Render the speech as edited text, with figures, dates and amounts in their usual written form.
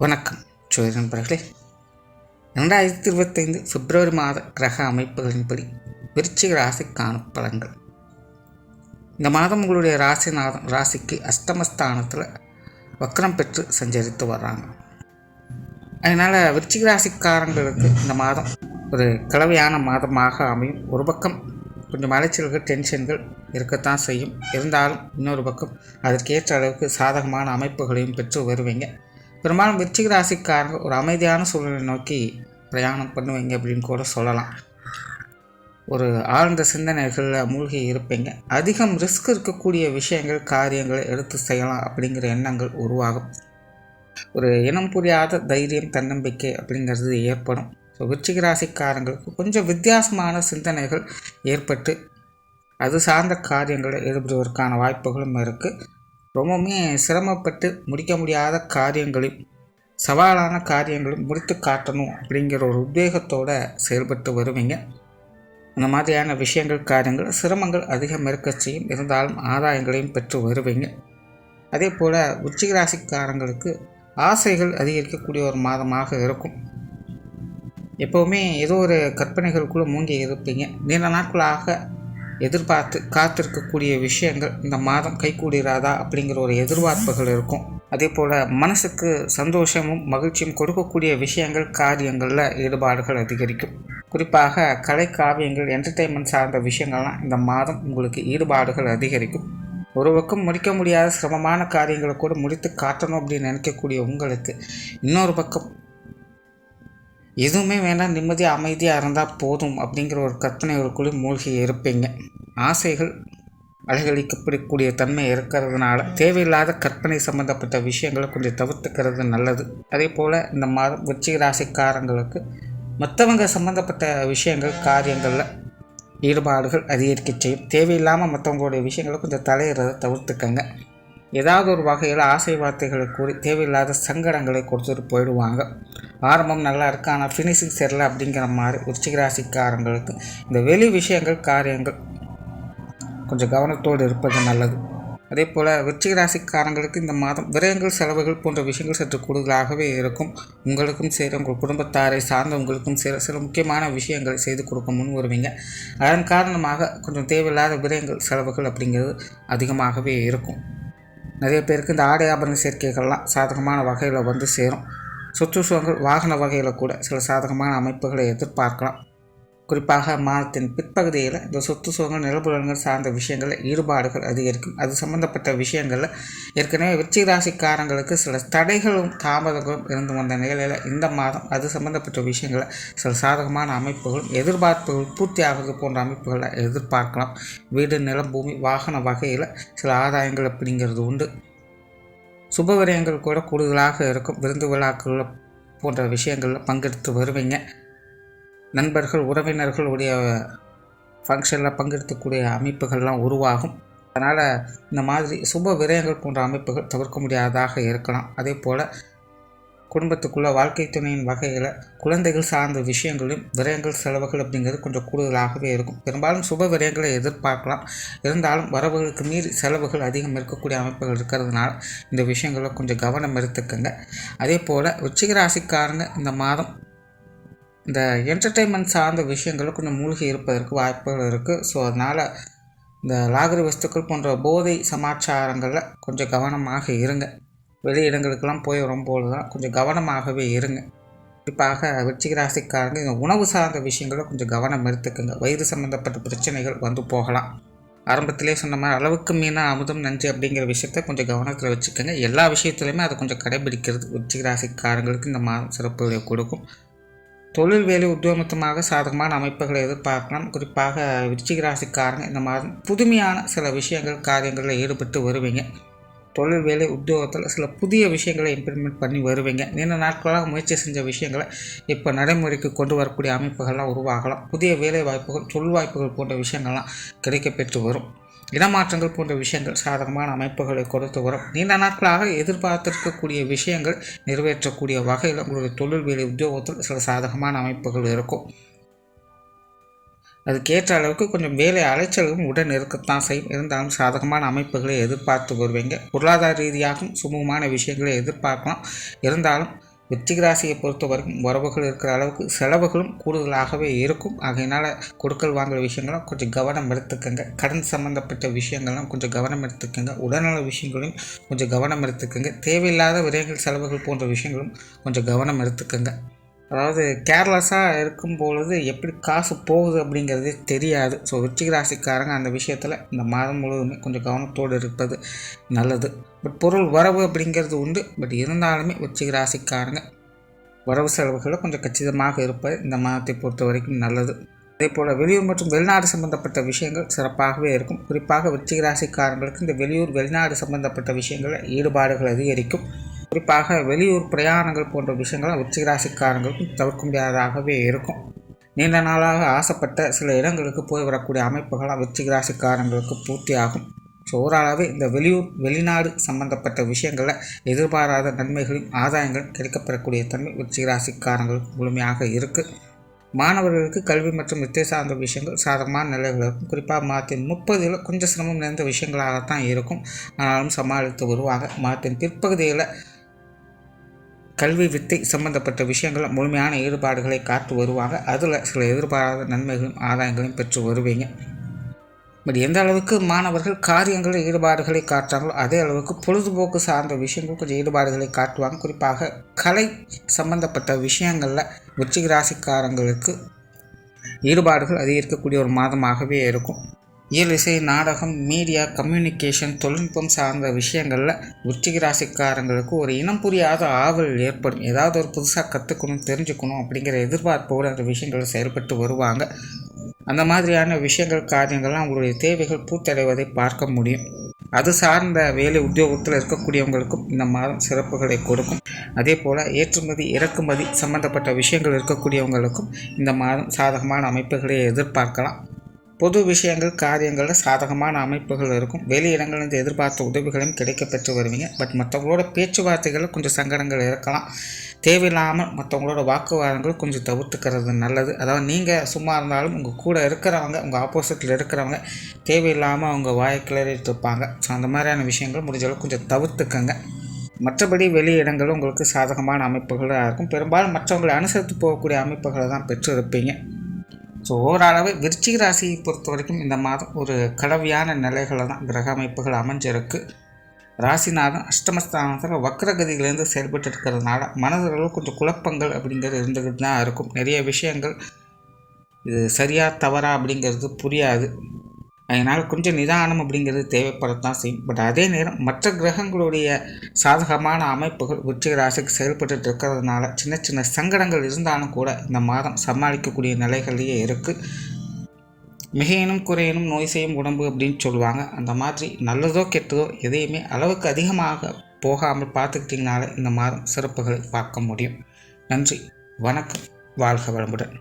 வணக்கம் ஜோதி நண்பர்களே. 2025 பிப்ரவரி மாத கிரக அமைப்புகளின்படி விருச்சிக ராசிக்கான பலன்கள். இந்த மாதம் உங்களுடைய ராசிக்கு அஷ்டமஸ்தானத்தில் வக்ரம் பெற்று சஞ்சரித்து வர்றாங்க. அதனால் விருச்சிக ராசிக்காரங்களுக்கு இந்த மாதம் ஒரு கலவையான மாதமாக அமையும். ஒரு பக்கம் கொஞ்சம் அலைச்சல்கள், டென்ஷன்கள் இருக்கத்தான் செய்யும். இருந்தாலும் இன்னொரு பக்கம் அதற்கேற்ற அளவுக்கு சாதகமான அமைப்புகளையும் பெற்று வருவீங்க. பெரும்பாலும் விருச்சிக ராசிக்காரங்க ஒரு அமைதியான சூழ்நிலை நோக்கி பிரயாணம் பண்ணுவீங்க அப்படின்னு கூட சொல்லலாம். ஒரு ஆழ்ந்த சிந்தனைகளில் மூழ்கி இருப்பீங்க. அதிகம் ரிஸ்க் இருக்கக்கூடிய விஷயங்கள், காரியங்களை எடுத்து செய்யலாம் அப்படிங்கிற எண்ணங்கள் உருவாகும். ஒரு இனம் புரியாத தைரியம், தன்னம்பிக்கை அப்படிங்கிறது ஏற்படும். ஸோ விருச்சிக ராசிக்காரங்களுக்கு கொஞ்சம் வித்தியாசமான சிந்தனைகள் ஏற்பட்டு அது சார்ந்த காரியங்களை ஈடுபடுவதற்கான வாய்ப்புகளும் இருக்குது. ரொம்பவுமே சிரமப்பட்டு முடிக்க முடியாத காரியங்களையும், சவாலான காரியங்களையும் முடித்து காட்டணும் அப்படிங்கிற ஒரு உத்வேகத்தோடு செயல்பட்டு வருவீங்க. அந்த மாதிரியான விஷயங்கள், காரியங்கள், சிரமங்கள் அதிகம் இருக்க செய்யும். இருந்தாலும் ஆதாயங்களையும் பெற்று வருவீங்க. அதே போல் விருச்சிக ராசிக்காரங்களுக்கு ஆசைகள் அதிகரிக்கக்கூடிய ஒரு மாதமாக இருக்கும். எப்போவுமே ஏதோ ஒரு கற்பனைகளுக்குள்ளே மூங்கி இருப்பீங்க. நீண்ட நாட்களாக எதிர்பார்த்து காத்திருக்கக்கூடிய விஷயங்கள் இந்த மாதம் கைகூடுகிறாதா அப்படிங்கிற ஒரு எதிர்பார்ப்புகள் இருக்கும். அதே போல் மனசுக்கு சந்தோஷமும் மகிழ்ச்சியும் கொடுக்கக்கூடிய விஷயங்கள், காரியங்களில் ஈடுபாடுகள் அதிகரிக்கும். குறிப்பாக கலை, காவியங்கள், என்டர்டெயின்மெண்ட் சார்ந்த விஷயங்கள்லாம் இந்த மாதம் உங்களுக்கு ஈடுபாடுகள் அதிகரிக்கும். ஒரு பக்கம் முடிக்க முடியாத சிரமமான காரியங்களை கூட முடித்து காட்டணும் அப்படின்னு நினைக்கக்கூடிய உங்களுக்கு, இன்னொரு பக்கம் எதுவுமே வேண்டாம், நிம்மதியாக அமைதியாக இருந்தால் போதும் அப்படிங்கிற ஒரு கற்பனைகளுக்குள்ளே மூழ்கி இருப்பீங்க. ஆசைகள் அலைகழிக்கப்படக்கூடிய தன்மை இருக்கிறதுனால தேவையில்லாத கற்பனை சம்மந்தப்பட்ட விஷயங்களை கொஞ்சம் தவிர்த்துக்கிறது நல்லது. அதே போல் இந்த மாதம் விருச்சிக ராசிக்காரங்களுக்கு மற்றவங்க சம்மந்தப்பட்ட விஷயங்கள், காரியங்களில் ஈடுபாடுகள் அதிகரிக்க செய்யும். தேவையில்லாமல் மற்றவங்களுடைய விஷயங்களை கொஞ்சம் தலையிறதை தவிர்த்துக்கங்க. ஏதாவது ஒரு வகையில் ஆசை வார்த்தைகளை கூறி தேவையில்லாத சங்கடங்களை கொடுத்துட்டு போயிடுவாங்க. ஆரம்பம் நல்லா இருக்குது, ஆனால் ஃபினிஷிங் சரியில்லை அப்படிங்கிற மாதிரி விருச்சிக ராசிக்காரங்களுக்கு இந்த வெளி விஷயங்கள், காரியங்கள் கொஞ்சம் கவனத்தோடு இருப்பது நல்லது. அதே போல் விருச்சிக ராசிக்காரங்களுக்கு இந்த மாதம் விரயங்கள், செலவுகள் போன்ற விஷயங்கள் சற்று கூடுதலாகவே இருக்கும். உங்களுக்கும் சரி, உங்கள் குடும்பத்தாரை சார்ந்தவங்களுக்கும் சரி சில முக்கியமான விஷயங்களை செய்து கொடுக்க முன் வருவீங்க. அதன் காரணமாக கொஞ்சம் தேவையில்லாத விரயங்கள், செலவுகள் அப்படிங்கிறது அதிகமாகவே இருக்கும். நிறைய பேருக்கு இந்த ஆடை ஆபரண சேர்க்கைகள்லாம் சாதகமான வகையில் வந்து சேரும். சொத்து சுகங்கள், வாகன வகையில் கூட சில சாதகமான அமைப்புகளை எதிர்பார்க்கலாம். குறிப்பாக மாதத்தின் பிற்பகுதியில் இந்த சொத்து சுகங்கள், நிலபுலன்கள் சார்ந்த விஷயங்களில் ஈடுபாடுகள் அதிகரிக்கும். அது சம்பந்தப்பட்ட விஷயங்களில் ஏற்கனவே விருச்சிக ராசிக்காரங்களுக்கு சில தடைகளும் தாமதங்களும் இருந்து வந்த நிலையில் இந்த மாதம் அது சம்பந்தப்பட்ட விஷயங்களை சில சாதகமான அமைப்புகளும், எதிர்பார்ப்புகள் பூர்த்தி ஆகிறது போன்ற அமைப்புகளை எதிர்பார்க்கலாம். வீடு, நிலம், பூமி, வாகன வகையில் சில ஆதாயங்கள் அப்படிங்கிறது உண்டு. சுபவிரயங்கள் கூட கூடுதலாக இருக்கும். விருந்து, விழாக்கள் போன்ற விஷயங்களில் பங்கெடுத்து வருவீங்க. நண்பர்கள், உறவினர்களுடைய ஃபங்க்ஷனில் பங்கெடுக்கக்கூடிய அமைப்புகள்லாம் உருவாகும். அதனால் இந்த மாதிரி சுப விரயங்கள் போன்ற அமைப்புகள் தவிர்க்க முடியாததாக இருக்கலாம். அதே போல் குடும்பத்துக்குள்ளே வாழ்க்கை துணையின் வகையில் குழந்தைகள் சார்ந்த விஷயங்களும் விரயங்கள், செலவுகள் அப்படிங்கிறது கொஞ்சம் கூடுதலாகவே இருக்கும். பெரும்பாலும் சுப விரயங்களை எதிர்பார்க்கலாம். இருந்தாலும் வரவுகளுக்கு மீறி செலவுகள் அதிகம் இருக்கக்கூடிய அமைப்புகள் இருக்கிறதுனால இந்த விஷயங்களில் கொஞ்சம் கவனம் எடுத்துக்கங்க. அதே போல் விருச்சிக ராசிக்காரங்க இந்த மாதம் இந்த என்டர்டெயின்மெண்ட் சார்ந்த விஷயங்களில் கொஞ்சம் மூழ்கி இருப்பதற்கு வாய்ப்புகள் இருக்குது. ஸோ அதனால் இந்த லாகரி வஸ்துக்கள் போன்ற போதை சமாச்சாரங்களில் கொஞ்சம் கவனமாக இருங்க. வெளி இடங்களுக்கெல்லாம் போய் வரும்போது தான் கொஞ்சம் கவனமாகவே இருங்க. குறிப்பாக விருச்சிக ராசிக்காரங்க இந்த உணவு சார்ந்த விஷயங்களில் கொஞ்சம் கவனம் எடுத்துக்கோங்க. வயிறு சம்மந்தப்பட்ட பிரச்சனைகள் வந்து போகலாம். ஆரம்பத்திலே சொன்ன மாதிரி அளவுக்கு மீனா அமுதம் நஞ்சு அப்படிங்கிற விஷயத்த கொஞ்சம் கவனத்தில் வச்சுக்கோங்க. எல்லா விஷயத்துலையுமே அதை கொஞ்சம் கடைபிடிக்கிறது விருச்சிக ராசிக்காரங்களுக்கு இந்த மாதம் சிறப்புகளை கொடுக்கும். தொழில், வேலை, உத்தியோகமாக சாதகமான அமைப்புகளை எதிர்பார்க்கலாம். குறிப்பாக விருச்சிக ராசிக்காரங்க இந்த மாதம் புதுமையான சில விஷயங்கள், காரியங்களில் ஈடுபட்டு வருவீங்க. தொழில், வேலை, உத்தியோகத்தில் சில புதிய விஷயங்களை இம்ப்ளிமெண்ட் பண்ணி வருவீங்க. நீண்ட நாட்களாக முயற்சி செஞ்ச விஷயங்களை இப்போ நடைமுறைக்கு கொண்டு வரக்கூடிய அமைப்புகள்லாம் உருவாகலாம். புதிய வேலை வாய்ப்புகள், தொழில் வாய்ப்புகள் போன்ற விஷயங்கள்லாம் கிடைக்கப்பெற்று வரும். இடமாற்றங்கள் போன்ற விஷயங்கள் சாதகமான அமைப்புகளை கொடுத்து வரும். நீண்ட நாட்களாக எதிர்பார்த்திருக்கக்கூடிய விஷயங்கள் நிறைவேற்றக்கூடிய வகையில் உங்களுடைய தொழில், வேலை, உத்தியோகத்தில் சில சாதகமான அமைப்புகள் இருக்கும். அதுக்கேற்ற அளவுக்கு கொஞ்சம் வேலை அலைச்சலும் உடன் இருக்கத்தான் செய்யும். இருந்தாலும் சாதகமான அமைப்புகளை எதிர்பார்த்து வருவீங்க. பொருளாதார ரீதியாகவும் சுமூகமான விஷயங்களை எதிர்பார்க்கலாம். இருந்தாலும் விருச்சிக ராசியை பொறுத்த வரைக்கும் உறவுகள் இருக்கிற அளவுக்கு செலவுகளும் கூடுதலாகவே இருக்கும். ஆகையினால் கொடுக்கல் வாங்குற விஷயங்களும் கொஞ்சம் கவனம் எடுத்துக்கோங்க. கடன் சம்மந்தப்பட்ட விஷயங்கள்லாம் கொஞ்சம் கவனம் எடுத்துக்கோங்க. உடல்நல விஷயங்களையும் கொஞ்சம் கவனம் எடுத்துக்கோங்க. தேவையில்லாத விரைகள் செலவுகள் போன்ற விஷயங்களும் கொஞ்சம் கவனம் எடுத்துக்கோங்க. அதாவது கேர்லெஸ்ஸாக இருக்கும் பொழுது எப்படி காசு போகுது அப்படிங்கிறதே தெரியாது. ஸோ விருச்சிக ராசிக்காரங்க அந்த விஷயத்தில் இந்த மாதம் முழுவதுமே கொஞ்சம் கவனத்தோடு இருப்பது நல்லது. பட் பொருள் வரவு அப்படிங்கிறது உண்டு. பட் இருந்தாலுமே விருச்சிக ராசிக்காரங்க வரவு செலவுகளை கொஞ்சம் கச்சிதமாக இருப்பது இந்த மாதத்தை பொறுத்த வரைக்கும் நல்லது. அதே போல் வெளியூர் மற்றும் வெளிநாடு சம்பந்தப்பட்ட விஷயங்கள் சிறப்பாகவே இருக்கும். குறிப்பாக விருச்சிக ராசிக்காரங்களுக்கு இந்த வெளியூர் வெளிநாடு சம்பந்தப்பட்ட விஷயங்களில் ஈடுபாடுகள் அதிகரிக்கும். குறிப்பாக வெளியூர் பிரயாணங்கள் போன்ற விஷயங்கள்லாம் விருச்சிக ராசிக்காரங்களுக்கும் தவிர்க்க முடியாததாகவே இருக்கும். நீண்ட நாளாக ஆசைப்பட்ட சில இடங்களுக்கு போய் வரக்கூடிய அமைப்புகளாக விருச்சிக ராசிக்காரங்களுக்கு பூர்த்தி ஆகும். ஸோ ஓரளவு இந்த வெளியூர் வெளிநாடு சம்பந்தப்பட்ட விஷயங்களில் எதிர்பாராத நன்மைகளும் ஆதாயங்களும் கிடைக்கப்பெறக்கூடிய தன்மை விருச்சிக ராசிக்காரங்களுக்கு முழுமையாக இருக்குது. மாணவர்களுக்கு கல்வி மற்றும் வித்தை சார்ந்த விஷயங்கள் சாதகமான நிலைகள் இருக்கும். குறிப்பாக மாதத்தின் 30 கொஞ்சம் சிரமம் நிறைந்த விஷயங்களாகத்தான் இருக்கும். ஆனாலும் சமாளித்து வருவாங்க. மாதத்தின் பிற்பகுதியில் கல்வி வித்தை சம்பந்தப்பட்ட விஷயங்கள் முழுமையான ஈடுபாடுகளை காத்து வருவாங்க. அதில் சில எதிர்பாராத நன்மைகளும் ஆதாயங்களையும் பெற்று வருவீங்க. பட் எந்த அளவுக்கு மாணவர்கள் காரியங்களில் ஈடுபாடுகளை காட்டுறாங்களோ அதே அளவுக்கு பொழுதுபோக்கு சார்ந்த விஷயங்கள் கொஞ்சம் ஈடுபாடுகளை காட்டுவாங்க. குறிப்பாக கலை சம்பந்தப்பட்ட விஷயங்களில் விருச்சிக ராசிக்காரங்களுக்கு ஈடுபாடுகள் அதிகரிக்கக்கூடிய ஒரு மாதமாகவே இருக்கும். இயல் இசை நாடகம் மீடியா கம்யூனிகேஷன் தொழில்நுட்பம் சார்ந்த விஷயங்களில் விருச்சிக ராசிக்காரங்களுக்கு ஒரு இனம் புரியாத ஆவல் ஏற்படும். ஏதாவது ஒரு புதுசாக கற்றுக்கணும் தெரிஞ்சுக்கணும் அப்படிங்கிற எதிர்பார்ப்போடு அந்த விஷயங்களை செயல்பட்டு வருவாங்க. அந்த மாதிரியான விஷயங்கள் காரியங்கள்லாம் அவங்களுடைய தேவைகள் பூர்த்தடைவதை பார்க்க முடியும். அது சார்ந்த வேலை உத்தியோகத்தில் இருக்கக்கூடியவங்களுக்கும் இந்த மாதம் சிறப்புகளை கொடுக்கும். அதே போல் ஏற்றுமதி இறக்குமதி சம்பந்தப்பட்ட விஷயங்கள் இருக்கக்கூடியவங்களுக்கும் இந்த மாதம் சாதகமான அமைப்புகளை எதிர்பார்க்கலாம். பொது விஷயங்கள் காரியங்களில் சாதகமான அமைப்புகள் இருக்கும். வெளி இடங்களிலிருந்து எதிர்பார்த்த உதவிகளும் கிடைக்க பெற்று வருவீங்க. பட் மற்றவங்களோட பேச்சுவார்த்தைகளில் கொஞ்சம் சங்கடங்கள் இருக்கலாம். தேவையில்லாமல் மற்றவங்களோட வாக்குவாதங்கள் கொஞ்சம் தவிர்த்துக்கிறது நல்லது. அதாவது நீங்கள் சும்மா இருந்தாலும் உங்கள் கூட இருக்கிறவங்க உங்கள் ஆப்போசிட்டில் இருக்கிறவங்க தேவையில்லாமல் அவங்க வாயை கிளறிட்டு இருப்பாங்க. ஸோ அந்த மாதிரியான விஷயங்கள் முடிஞ்சளவு கொஞ்சம் தவிர்த்துக்கங்க. மற்றபடி வெளி இடங்களும் உங்களுக்கு சாதகமான அமைப்புகளாக இருக்கும். பெரும்பாலும் மற்றவங்களை அனுசரித்து போகக்கூடிய அமைப்புகளை தான் பெற்று இருப்பீங்க. ஸோ ஓரளவு விருச்சிக ராசியை பொறுத்த வரைக்கும் இந்த மாதம் ஒரு கலவையான நிலைகளை தான் கிரக அமைப்புகள் அமைஞ்சிருக்கு. ராசிநாதன் அஷ்டமஸ்தானத்தில் வக்ரகதியிலேருந்து செயல்பட்டு இருக்கிறதுனால மனதில் கொஞ்சம் குழப்பங்கள் அப்படிங்கிறது இருந்துக்கிட்டு தான் இருக்கும். நிறைய விஷயங்கள் இது சரியா தவறா அப்படிங்கிறது புரியாது. அதனால் கொஞ்சம் நிதானம் அப்படிங்கிறது தேவைப்படத்தான் செய்யும். பட் அதே நேரம் மற்ற கிரகங்களுடைய சாதகமான அமைப்புகள் விருச்சிக ராசிக்கு செயல்பட்டு இருக்கிறதுனால சின்ன சின்ன சங்கடங்கள் இருந்தாலும் கூட இந்த மாதம் சமாளிக்கக்கூடிய நிலைகளையே இருக்குது. மிகையினும் குறையினும் நோய் செய்யும் உடம்பு அப்படின்னு சொல்லுவாங்க. அந்த மாதிரி நல்லதோ கெட்டதோ எதையுமே அளவுக்கு அதிகமாக போகாமல் பார்த்துக்கிட்டிங்கனால இந்த மாதம் சிறப்புகளை பார்க்க முடியும். நன்றி, வணக்கம், வாழ்க வளமுடன்.